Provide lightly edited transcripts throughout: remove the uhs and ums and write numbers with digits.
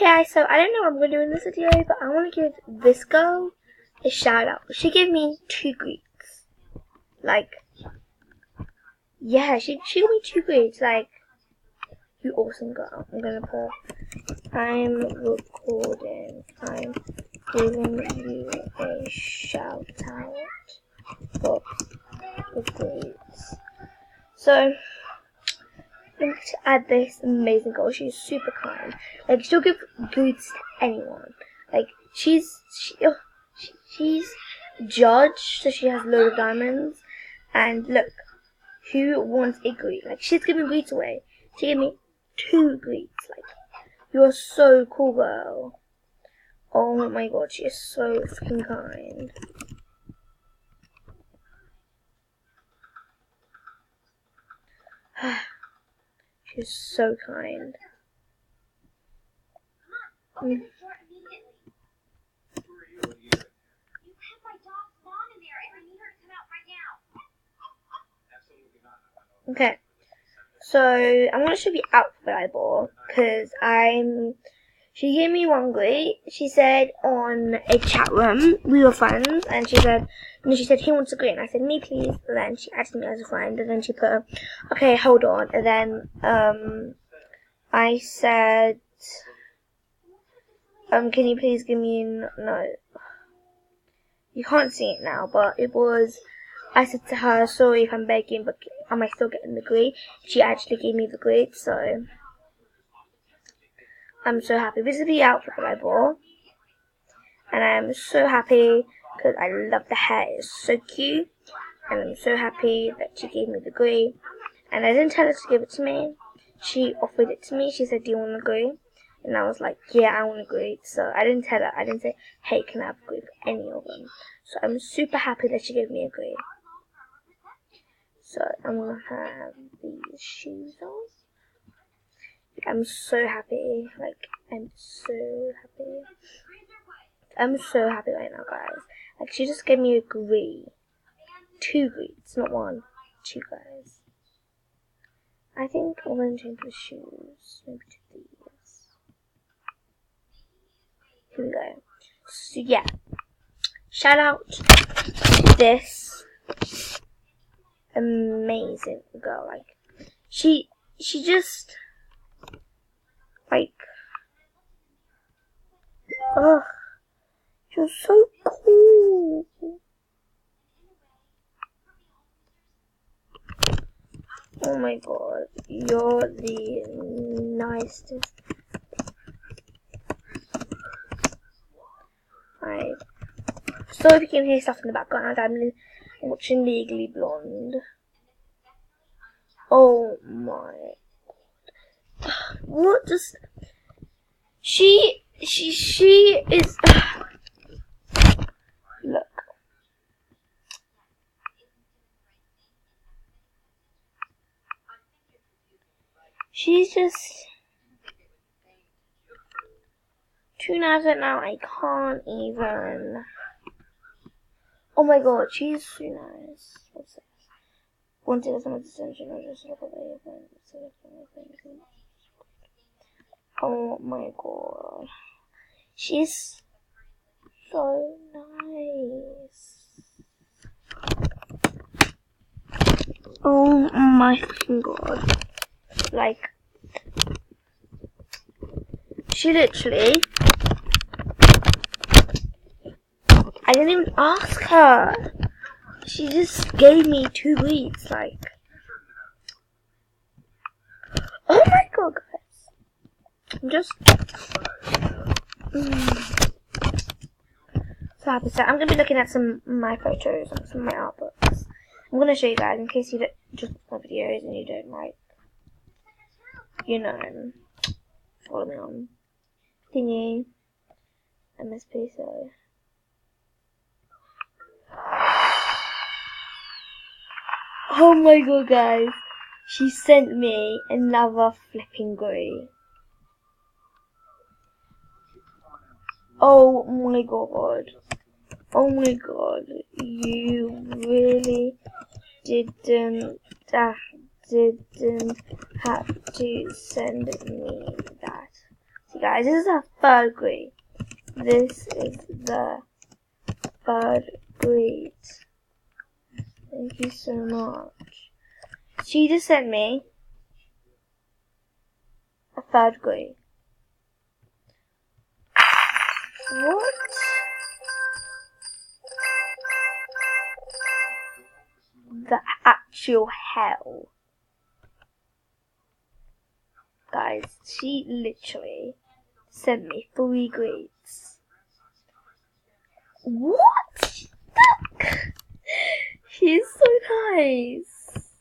Okay, so I don't know what I'm going to do in this video, but I want to give this girl a shout out. She gave me 2 greets. Like, yeah, she gave me 2 greets. Like, you awesome girl. I'm going to put, I'm recording. I'm giving you a shout out for the greets. So, I'm going to add this amazing girl. She's super kind. Like, she'll give greets to anyone. Like, she's judge, so she has loads of diamonds. And look, who wants a greet? Like, she's giving greets away. She gave me 2 greets. Like, you're so cool, girl. Oh my god, she is so freaking kind. She's so kind. Okay, so I'm gonna show you the outfit I bought because she gave me 1 greet. She said on a chat room, we were friends, and she said, who wants a greet? And I said, me please. And then she added me as a friend, and then she put, okay, hold on. And then I said, can you please give me no. You can't see it now, but it was, I said to her, sorry if I'm begging, but am I still getting the greet? She actually gave me the greet, so I'm so happy. This is the outfit that I bought, and I'm so happy because I love the hair. It's so cute, and I'm so happy that she gave me the greet. And I didn't tell her to give it to me. She offered it to me. She said, do you want a greet? And I was like, yeah, I want a greet. So I didn't tell her. I didn't say, hey, can I have a greet for any of them? So I'm super happy that she gave me a greet. So I'm gonna have these shoes on. I'm so happy. Like, I'm so happy. I'm so happy right now, guys. Like, she just gave me a greet. 2 greets, not 1. 2, guys. I think I'm going to change the shoes. Maybe to these. Here we go. So, yeah. Shout out to this amazing girl. Like, she just, like, ugh. You're so cool. Oh my god, you're the nicest. Right. So if you can hear stuff in the background, I'm watching Legally Blonde. Oh my god. What does she is look. She's just 2 hours now. I can't even. Oh my god, she's so nice. What's this? Once it has someone's attention, I just look at the. Oh my god, she's so nice. Oh my fucking god. Like, she literally, I didn't even ask her. She just gave me 2 weeks, like. Oh my god, guys. I'm just so happy. So I'm gonna be looking at some of my photos and some of my art books. I'm gonna show you guys in case you don't just my videos and you don't like, follow me on thingy MSP. So oh my god, guys, she sent me another flipping greet. Oh my god. Oh my god. You really didn't have to send me that. So guys, this is our third grade. This is the third grade. Thank you so much. She just sent me a third grade. What? The actual hell? Guys, she literally sent me 3 grades. What? She's so nice.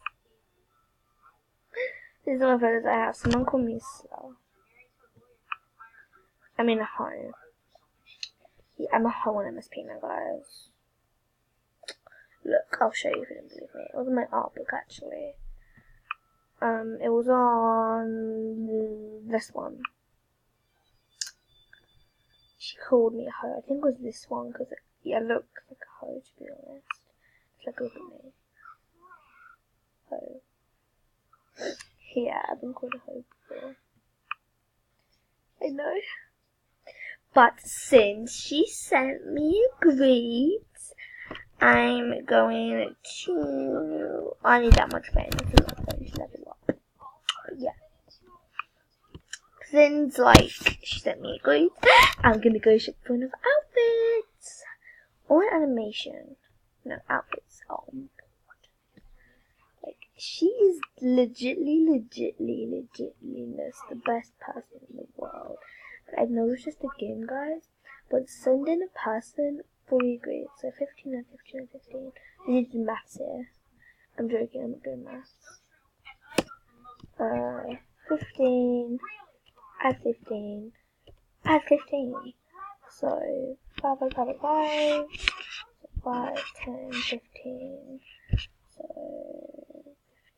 These are my photos I have. Someone called me slow. I mean a hoe. Yeah, I'm a hoe on MSP now, guys. Look, I'll show you if you don't believe me. It was my art book, actually. It was on this one. She called me a hoe. I think it was this one, because I look like a hoe, to be honest. It's like, look at me. Hoe. Yeah, I've been called a hoe before. I know. But since she sent me a grade, I'm going to... I need that much pain. I'm going to level up. But yeah. Since, like, she sent me a grade, I'm going to go shop for another outfits. Or animation. No, outfits. Oh my god. Like, she is legitly the best person in the world. I know it's just a game, guys, but send in a person 4 grades, so 15 and 15 and 15. I need to do maths here. I'm joking, I'm not doing maths. 15, add 15, add 15. So, 5, 10, 15. So,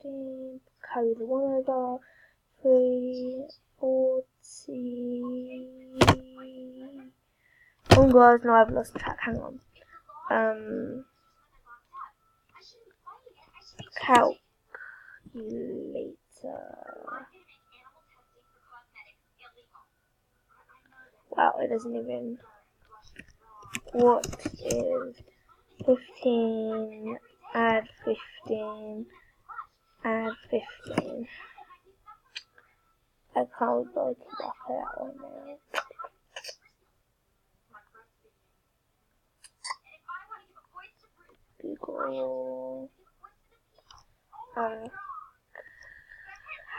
15, carry the 1 over, 3, 40. Oh god, no, I've lost track. Hang on. Calculator. Wow, it doesn't even. What is 15? Add 15. Add 15. I can't go to work that one now. Google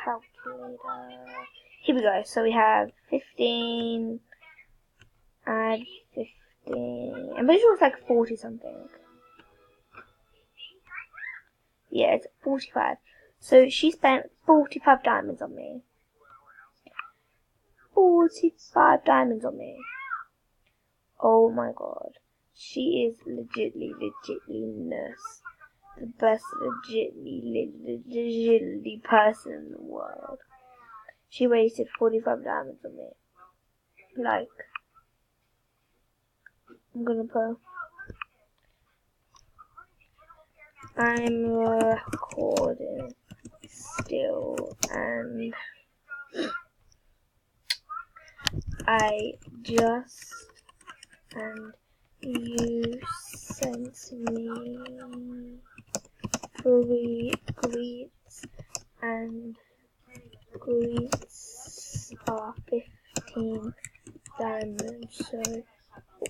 calculator. Here we go. So we have 15. Add 15. I'm pretty sure it's like 40 something. Yeah, it's 45. So she spent 45 diamonds on me. 45 diamonds on me. Oh my god. She is legitly nurse. The best legitly person in the world. She wasted 45 diamonds on me. Like, I'm gonna put. I'm recording still, and I just, and you sent me 3 greets, and greets are 15 diamonds, so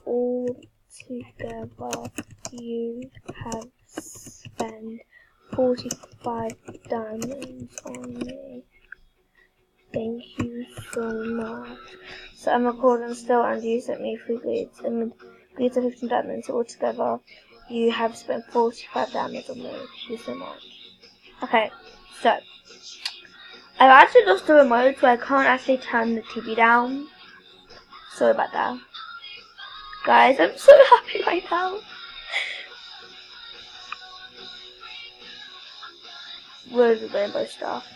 all together you have spent 45 diamonds on me. Thank you so much. So I'm recording still, and you sent me 3 greets, and greets are 15 diamonds, so altogether you have spent 45 diamonds on me. Thank you so much. Okay, so I've actually lost the remote, so I can't actually turn the TV down. Sorry about that. Guys, I'm so happy right now. Where's the rainbow stuff?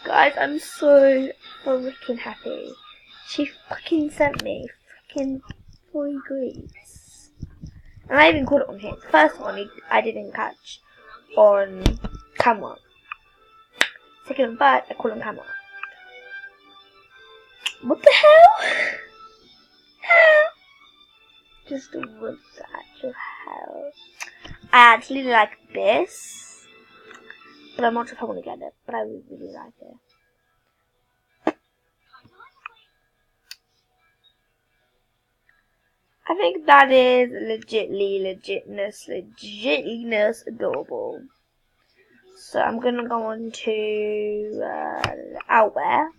Guys, I'm so freaking happy. She fucking sent me fucking 3 greets. And I even caught it on here. The first one I didn't catch on camera. Second and third, I caught on camera. What the hell? Just what the actual hell? I actually like this, but I'm not sure if I want to get it, but I really like it. I think that is legitness adorable. So I'm gonna go on to outwear.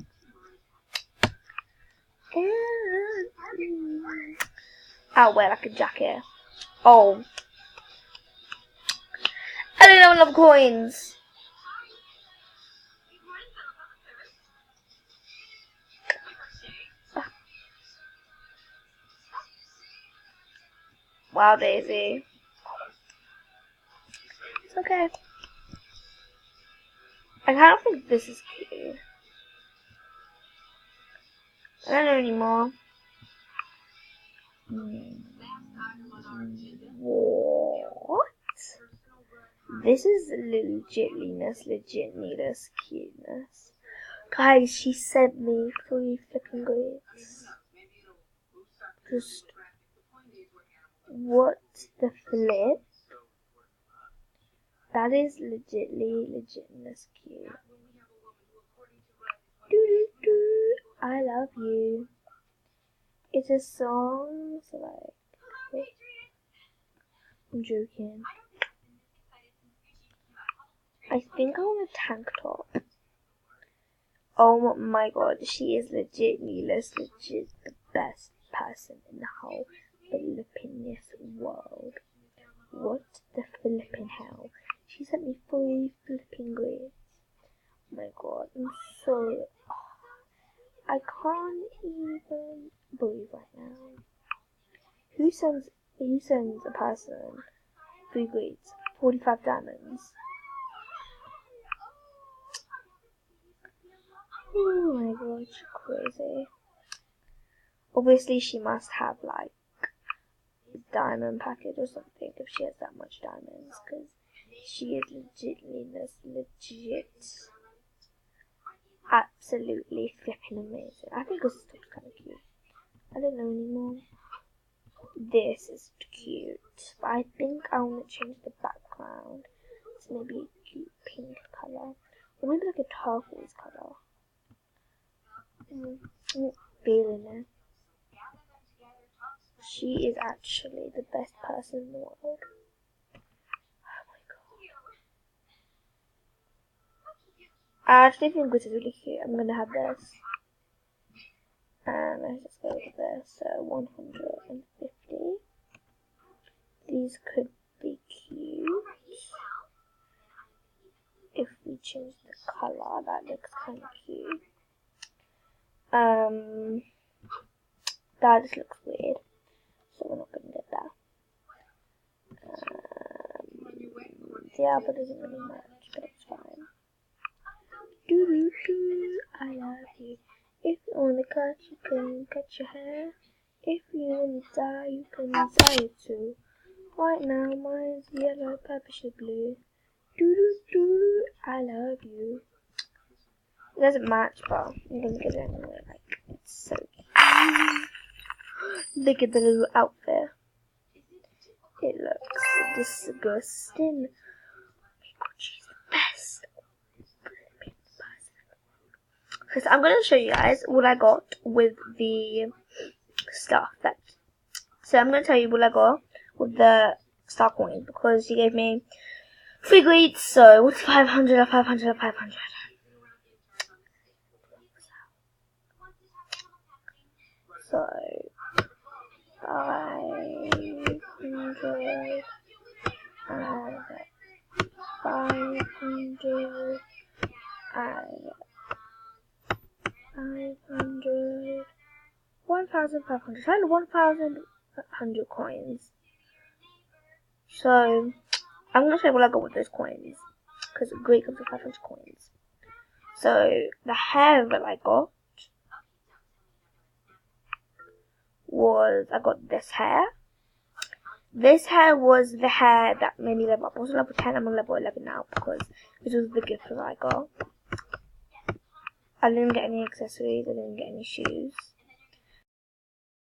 Outwear like a jacket. Oh, I don't love coins. Wow, Daisy. It's okay. I kind of think this is cute. I don't know anymore. What? This is legitness, cuteness. Guys, she sent me 3 flipping grades. Just what the flip? That is legitness cute. I love you. It's a song, so like, I'm joking. I think I want a tank top. Oh my god, she is legit the best person in the whole Philippines world. What the flipping hell? She sent me 3 flipping grades. Oh my god, I'm so... I can't even believe right now. Who sends a person 3 grades, 45 diamonds? Oh my god, she's crazy. Obviously she must have like a diamond package or something if she has that much diamonds, because she is legit absolutely flipping amazing. I think this is kind of cute. I don't know anymore. This is cute, but I think I want to change the background to maybe a cute pink color, or maybe like a turquoise color. I'm feeling it. She is actually the best person in the world. Oh my god. I actually think this is really cute. I'm gonna have this. And let's just go with this. So 150. These could be cute. If we change the color, that looks kind of cute. That just looks weird, so we're not gonna get that. The album doesn't really match, but it's fine. I love you. If you wanna cut, you can cut your hair. If you wanna die, you can die it too. Right now, mine's yellow, purplish, blue. I love you. It doesn't match, but I'm gonna get it anyway. Like, it's so cute. Look at the little outfit. It looks disgusting. Oh my god, she's the best. So I'm gonna show you guys what I got with the stuff that. So I'm gonna tell you what I got with the star coins, because she gave me 3 grades. So what's 500 or 500 or 500? So 500 and 500 and 500, 1,500. I had 1,100 coins. So I'm gonna show you what I got with those coins, because it great comes with 500 coins. So the hair that I got was, I got this hair. This hair was the hair that made me level up. I was on level 10, I'm on level 11 now, because this was the gift that I got. I didn't get any accessories, I didn't get any shoes.